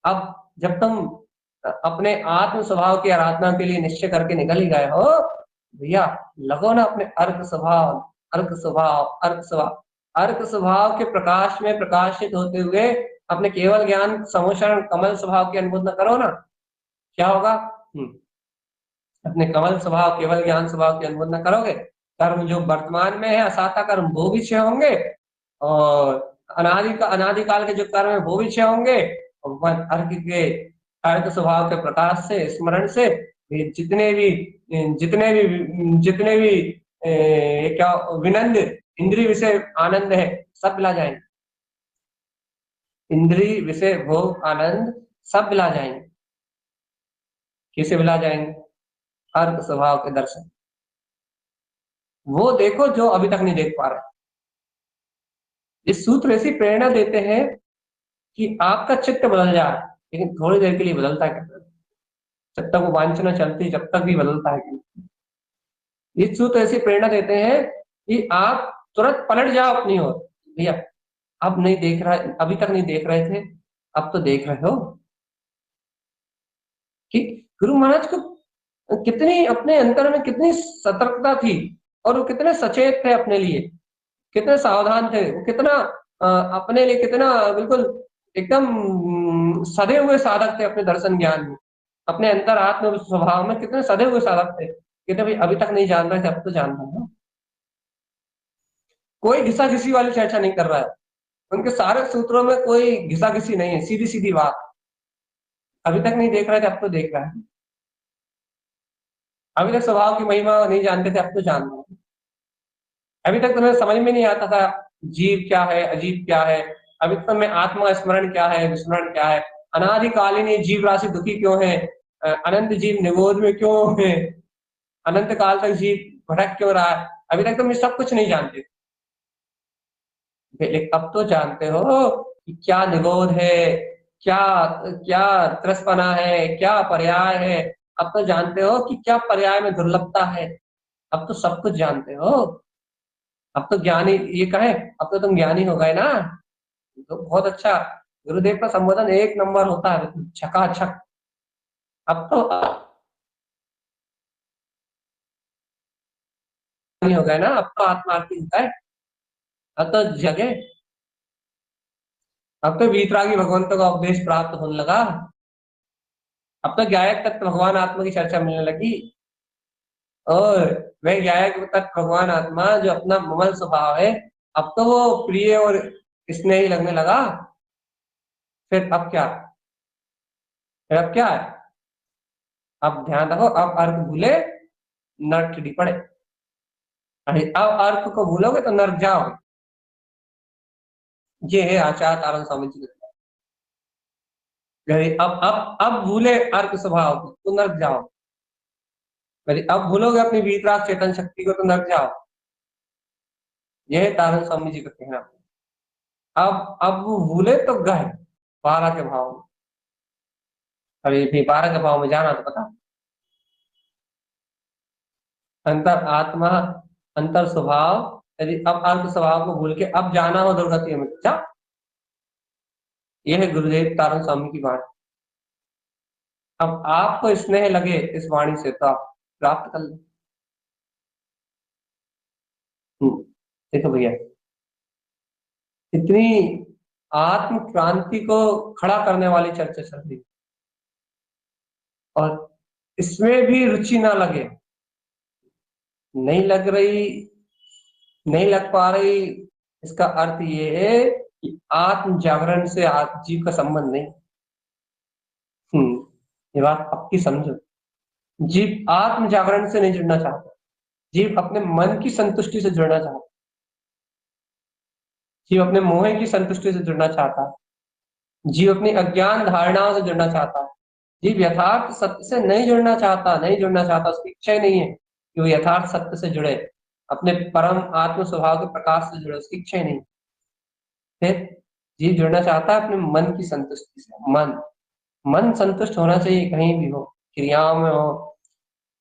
अब जब तुम अपने आत्म स्वभाव की आराधना के लिए निश्चय करके निकल ही गए हो भैया, लगो ना अपने अर्क स्वभाव, अर्क स्वभाव, अर्क स्वभाव, अर्क स्वभाव के प्रकाश में प्रकाशित होते हुए अपने केवल ज्ञान समोषण कमल स्वभाव की अनुभूति करो ना, क्या होगा, अपने कमल स्वभाव केवल ज्ञान स्वभाव की अनुभूति करोगे, कर्म जो वर्तमान में है असाता कर्म वो भी क्षय होंगे, और अनादिकाल के जो कर्म है वो भी क्षय होंगे, और भगवान अर्क के अर्क स्वभाव के प्रकाश से स्मरण से जितने भी क्या विनंद इंद्रिय विषय आनंद है सब मिला जाएंगे, इंद्रिय विषय भोग आनंद सब मिला जाएंगे, किसे मिला जाएंगे, अर्क स्वभाव के दर्शन, वो देखो जो अभी तक नहीं देख पा रहे। इस सूत्र ऐसी प्रेरणा देते हैं कि आपका चित्त बदल जाए, लेकिन थोड़ी देर के लिए बदलता है, जब तक वो वांछना चलती जब तक भी बदलता है। इस सूत्र ऐसी प्रेरणा देते हैं कि आप तुरंत पलट जाओ अपनी ओर, भैया अब नहीं देख रहा, अभी तक नहीं देख रहे थे, अब तो देख रहे हो। कि गुरु महाराज को कितनी अपने अंतर में कितनी सतर्कता थी, और वो कितने सचेत थे अपने लिए, कितने सावधान थे, वो कितना अपने लिए कितना बिल्कुल एकदम सधे हुए साधक थे अपने दर्शन ज्ञान में, अपने अंतर आत्म स्वभाव में कितने सधे हुए साधक थे। कहते भाई अभी तक नहीं जान रहे थे, अब तो जान रहे हो। कोई घिसा घिसी वाली चर्चा नहीं कर रहा है, उनके सारे सूत्रों में कोई घिसा घिसी नहीं है, सीधी सीधी बात। अभी तक नहीं देख रहे थे, अब तो देख रहा है। अभी तक स्वभाव की महिमा नहीं जानते थे, अब तो जान रहे हैं। अभी तक तुम्हें समझ में नहीं आता था जीव क्या है, अजीब क्या है, अभी तक में आत्मा स्मरण क्या है, विस्मरण क्या है, अनादिकालीन ये जीव राशि दुखी क्यों है, अनंत जीव निगोद में क्यों है, अनंत काल तक जीव भटक क्यों रहा है, अभी तक तुम ये सब कुछ नहीं जानते। लेकिन अब तो जानते हो कि क्या निगोद है, क्या क्या त्रस्पना है, क्या पर्याय है। अब तो जानते हो कि क्या पर्याय में दुर्लभता है। अब तो सब कुछ जानते हो। अब तो ज्ञानी ये कहे, अब तो तुम ज्ञानी हो गए ना, तो बहुत अच्छा। गुरुदेव का संबोधन एक नंबर होता है, छकाछक। अब तो ज्ञानी हो गए ना, अब तो आत्मार्थी होता है। अब तो जगे, अब तो वीतरागी भगवंतों का उपदेश प्राप्त होने लगा। अब तो गायक तत्व भगवान आत्मा की चर्चा मिलने लगी। और वह गायक तत्व भगवान आत्मा जो अपना ममल स्वभाव है, अब तो वो प्रिय और स्नेही लगने लगा। फिर अब क्या, फिर अब क्या है, अब ध्यान रखो, अब अर्क भूले नर्क टिडी पड़े। अरे अब अर्क को भूलोगे तो नर्क जाओगे। ये है आचार्य तारण स्वामी जी का। अरे अब भूले अर्क स्वभाव को तो नर्क जाओ। अरे अब भूलोगे अपनी वीतराग चेतन शक्ति को तो नर्क जाओ। यह है तारण स्वामी जी का कहना। अब वो भूले तो गए 12 के भाव में। अरे भी 12 के भाव में जाना तो पता, अंतर आत्मा, अंतर स्वभाव। यदि अब अर्थ स्वभाव को भूल के अब जाना हो दुर्गति में जा। यह है गुरुदेव तारण स्वामी की बात। अब आपको स्नेह लगे इस वाणी से तो आप प्राप्त कर ले। देखो भैया, इतनी आत्म क्रांति को खड़ा करने वाली चर्चा चल रही, और इसमें भी रुचि ना लगे, नहीं लग रही, नहीं लग पा रही, इसका अर्थ ये है कि आत्म जागरण से जीव का संबंध नहीं। ये बात आपकी समझो। जीव आत्म जागरण से नहीं जुड़ना चाहता, जीव अपने मन की संतुष्टि से जुड़ना चाहता, जीव अपने मोह की संतुष्टि से जुड़ना चाहता है, जीव अपनी अज्ञान धारणाओं से जुड़ना चाहता है। जीव यथार्थ सत्य से नहीं जुड़ना चाहता, नहीं जुड़ना चाहता, उसकी इच्छा ही नहीं है कि वो यथार्थ सत्य से जुड़े, अपने परम आत्म स्वभाव के प्रकाश से जुड़े, उसकी इच्छा ही नहीं। फिर जीव जुड़ना चाहता है अपने मन की संतुष्टि से। मन संतुष्ट होना चाहिए, कहीं भी हो, क्रियाओं में हो,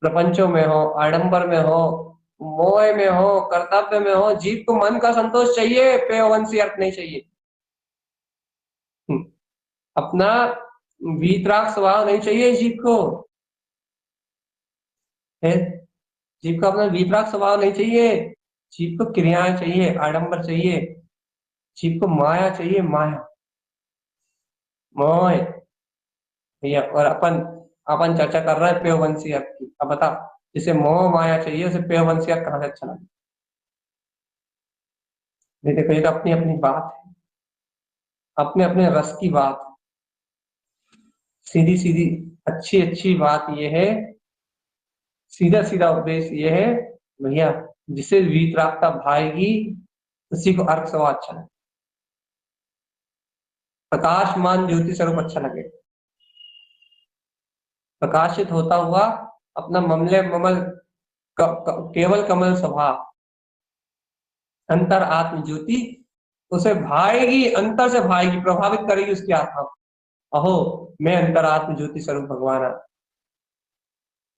प्रपंचों में हो, आडंबर में हो, मोह में हो, कर्तव्य में हो, जीव को मन का संतोष चाहिए, पेयवंशी अर्थ नहीं चाहिए। अपना वीतराग स्वभाव नहीं चाहिए जीव को। है, जीव को अपना वीतराग स्वभाव नहीं चाहिए। जीव को क्रियाएं चाहिए, आडंबर चाहिए, जीव को माया चाहिए, माया मोह भैया। और अपन अपन चर्चा कर रहे हैं पेयवंशी अर्थ की। अब बता, जिसे मोह माया चाहिए उसे पेयवंशी अर्थ कहाँ से अच्छा लगे। देखो ये तो अपनी अपनी बात है, अपने अपने रस की बात। सीधी सीधी अच्छी अच्छी बात यह है, सीधा सीधा उपदेश ये है भैया, जिसे वीतरागता भाएगी उसी को अर्क सवा अच्छा लगे, प्रकाशमान ज्योति स्वरूप अच्छा लगे, प्रकाशित होता हुआ अपना ममले ममल केवल कमल स्वभाव अंतर आत्म ज्योति उसे भाएगी, अंतर से भाएगी, प्रभावित करेगी उसकी आत्मा। अहो मैं अंतरात्म ज्योति स्वरूप भगवान आ।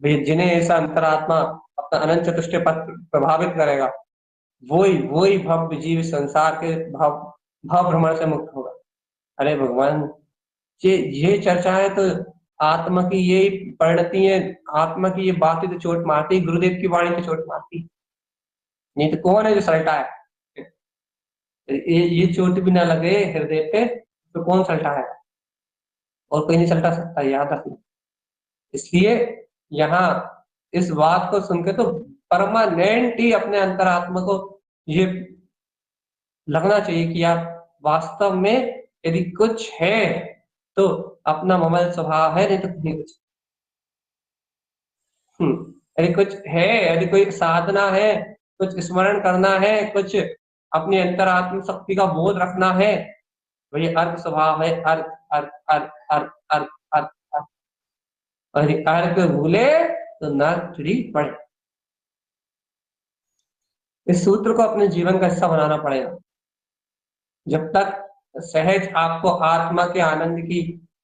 भैया जिन्हें ऐसा अंतरात्मा अपना अनंत चतुष्टय पद प्रभावित करेगा, वही वही भव्य जीव संसार के भाव भाव भ्रमण से मुक्त होगा। अरे भगवान, ये चर्चाएं तो आत्मा की ये परिणति है, आत्मा की ये बातें तो चोट मारती, गुरुदेव की वाणी तो चोट मारती। नहीं तो कौन है जो सल्टा है? ये चोट भी ना लगे हृदय पे तो कौन सल्टा है? और कोई नहीं सल्टा सकता, याद रखना। इसलिए यहाँ इस बात को सुन के तो परमानेंट ही अपने अंतरात्मा को ये लगना चाहिए कि यार वास्तव में यदि कुछ है तो अपना ममल स्वभाव है, नहीं तो नहीं कुछ। यदि कुछ है, यदि कोई साधना है, कुछ स्मरण करना है, कुछ अपनी अंतरात्म शक्ति का बोध रखना है, वही अर्थ स्वभाव है। अर्थ अर्थ अर्थ अर्थ अर्थ अर्थ अर्थ। और यदि अर्थ भूले तो नर्क चिड़ी पड़े। इस सूत्र को अपने जीवन का हिस्सा बनाना पड़ेगा। जब तक सहज आपको आत्मा के आनंद की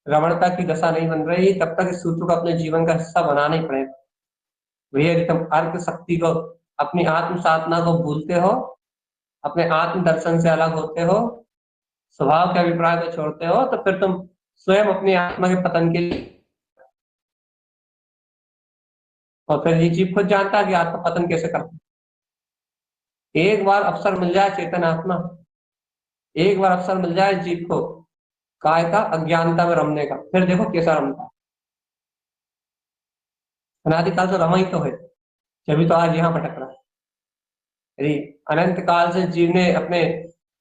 रमणता की दशा नहीं बन रही, तब तक इस सूत्र को अपने जीवन का हिस्सा बनाना ही पड़ेगा। भैया यदि तुम अर्थ शक्ति को, अपनी आत्म साधना को भूलते हो, अपने आत्म दर्शन से अलग होते हो, स्वभाव के अभिप्राय को छोड़ते हो, तो फिर तुम स्वयं अपनी आत्मा के पतन के लिए, और फिर ये जीव खुद जानता है कि आत्मा पतन कैसे करता है। एक बार अवसर मिल जाए चेतन आत्मा, एक बार अवसर मिल जाए जीव को काय का अज्ञानता में रमने का, फिर देखो कैसा रमता है। अनादिकाल से रमा ही तो है, जब तो आज यहाँ भटक रहा है। यदि अनंत काल से जीव ने अपने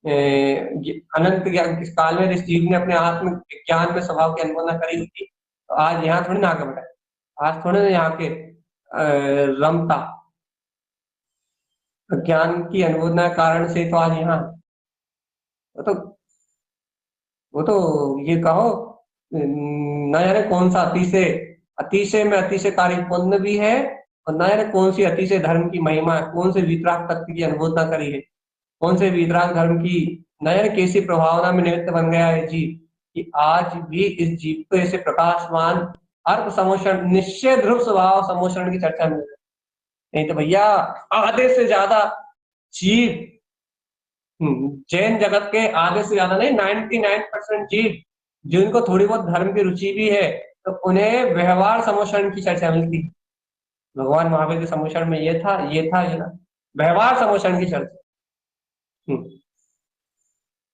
अनंत किस काल में इस जीव ने अपने आत्म ज्ञान में स्वभाव की अनुमोदना करी थी, तो आज यहाँ थोड़ी ना आगे बढ़ा, आज थोड़े ना यहाँ के रमता। ज्ञान की अनुमोदना कारण से तो आज यहाँ, वो तो वो तो ये कहो न जाने कौन सा अतिशय, अतिशय में अतिशयकारी पुण्य भी है, और न जाने कौन सी अतिशय धर्म की महिमा है, कौन से वितराग तत्व की अनुमोदना करी है, कौन से वितराग धर्म की न जाने कैसी प्रभावना में निमित्त बन गया है जीव, कि आज भी इस जीव को ऐसे प्रकाशमान अर्थ समोषण, निश्चय ध्रुव स्वभाव समोषण की चर्चा में। नहीं तो भैया आधे से ज्यादा जीव, जैन जगत के आधे से ज्यादा नहीं, 99% जीव जिनको थोड़ी बहुत धर्म की रुचि भी है, तो उन्हें व्यवहार समोषण की चर्चा मिलती। भगवान महावीर के समोषण में ये था, ये था, ये ना, व्यवहार समोषण की चर्चा।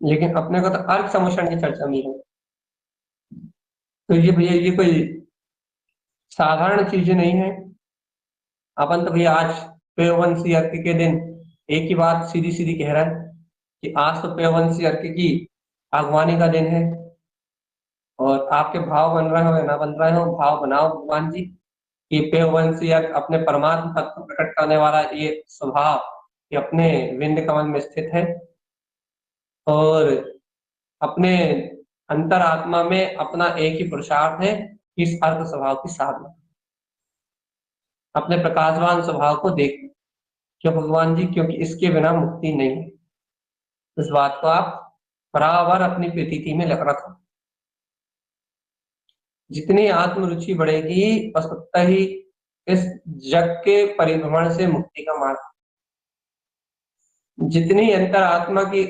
लेकिन अपने को तो अर्थ समोषण की चर्चा मिल रही। तो ये भैया ये कोई साधारण चीजें नहीं है। अपन तो भैया आज पेयवंशी अर्क के दिन एक ही बात सीधी सीधी कह रहा है कि आज तो पेयवंशी अर्क की आगवानी का दिन है, और आपके भाव बन रहे हो या ना बन रहे हो, भाव बनाओ भगवान जी कि पेयवंशी अर्क अपने परमात्म तत्व प्रकट करने वाला ये स्वभाव ये अपने विंद कमल में स्थित है, और अपने अंतरात्मा में अपना एक ही पुरुषार्थ है, इस अर्थ स्वभाव की साधना, अपने प्रकाशवान स्वभाव को देख। क्यों भगवान जी? क्योंकि इसके बिना मुक्ति नहीं है। इस बात को आप बराबर अपनी प्रतीति में रखो। जितनी आत्मरुचि बढ़ेगी बस उतना ही इस जग के परिभ्रमण से मुक्ति का मार्ग। जितनी अंतर आत्मा की,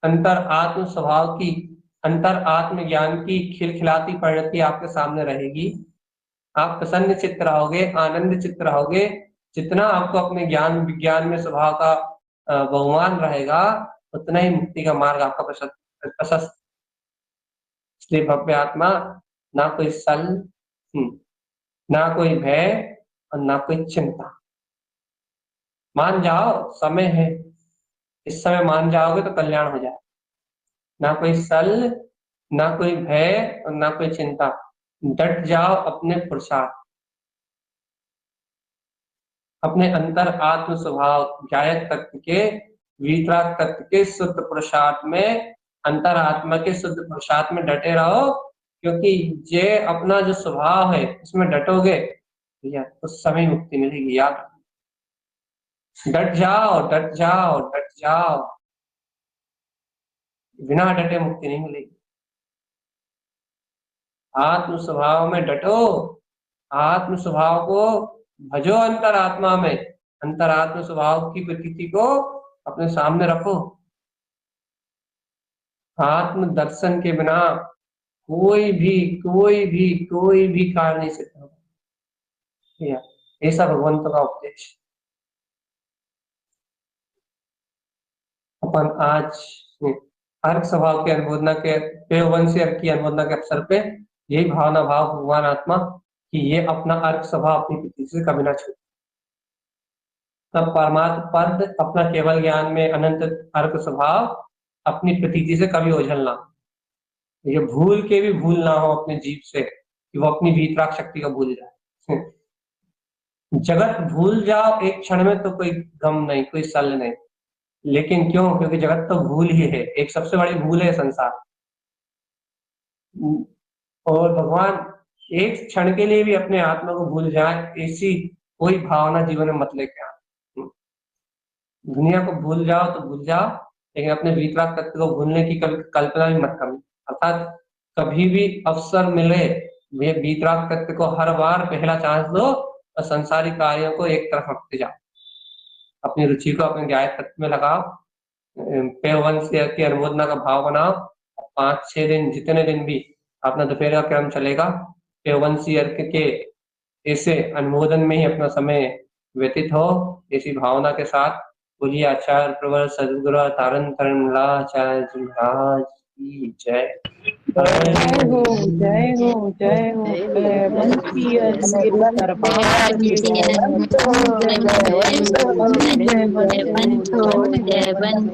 अंतर आत्म स्वभाव की, अंतर आत्म ज्ञान की खिलखिलाती परिणति आपके सामने रहेगी, आप प्रसन्न चित्त रहोगे, आनंद चित्त रहोगे, जितना आपको अपने ज्ञान विज्ञान में स्वभाव का बहुमान रहेगा, उतना ही मुक्ति का मार्ग आपका प्रशस्त। इसलिए भव्य आत्मा, ना कोई सल, ना कोई भय और ना कोई चिंता। मान जाओ, समय है, इस समय मान जाओगे तो कल्याण हो जाए। ना कोई सल, ना कोई भय और ना कोई चिंता। डट जाओ अपने पुरुषार्थ, अपने अंतर आत्म स्वभाव गायक तत्व के, वीतराग तत्व के शुद्ध पुरुषार्थ में, अंतर आत्मा के शुद्ध पुरुषार्थ में डटे रहो। क्योंकि ये अपना जो स्वभाव है उसमें डटोगे भैया तो समय मुक्ति मिलेगी। याद डट जाओ, डट जाओ, डट जाओ, बिना डटे मुक्ति नहीं मिलेगी। आत्म स्वभाव में डटो, आत्म स्वभाव को भजो, अंतरात्मा में अंतरात्म स्वभाव की प्रतीति को अपने सामने रखो। आत्म दर्शन के बिना कोई भी कार्य नहीं सिद्ध होगा। ऐसा भगवंत का उपदेश। अपन आज अर्क स्वभाव के अनुमोदना के पेयवंशी अर्क की अनुमोदना के अवसर पे यही भावना भाव भगवान आत्मा कि ये अपना अर्क स्वभाव अपनी प्रकृति से कभी ना छूटे। तब परमात्म पद अपना केवल ज्ञान में अनंत अर्क स्वभाव अपनी प्रतीति से कभी ओझल ना हो। ये भूल के भी भूल ना हो अपने जीव से कि वो अपनी वीतराग शक्ति को भूल जाए। जगत भूल जाओ एक क्षण में तो कोई गम नहीं, कोई सल नहीं, लेकिन क्यों? क्योंकि जगत तो भूल ही है, एक सबसे बड़ी भूल है संसार। और भगवान एक क्षण के लिए भी अपने आत्मा को भूल जाए ऐसी कोई भावना जीवन में मत लेके आए। दुनिया को भूल जाओ तो भूल जाओ, लेकिन अपने वीतराग तत्व को भूलने की कभी कल्पना भी मत करना। अर्थात कभी भी अवसर मिले वे वीतराग तत्व को हर बार पहला चांस दो और संसारिक कार्यों को एक तरफ रखते जाओ, अपनी रुचि को अपने ज्ञान तत्व में लगाओ, पेयवंश की अनुमोदना का भाव बनाओ। 5-6 दिन जितने दिन भी अपना दोपहर का क्रम चलेगा, पेयवंशी अर्क के ऐसे अनुमोदन में ही अपना समय व्यतीत हो। इसी भावना के साथ बोलिए आचार्य प्रवर सदगुरु तारण आचार्य जी महाराज की जय। जय हो जय हो जय हो। पेयवंशी अर्क गुरु दरबार की जय। जय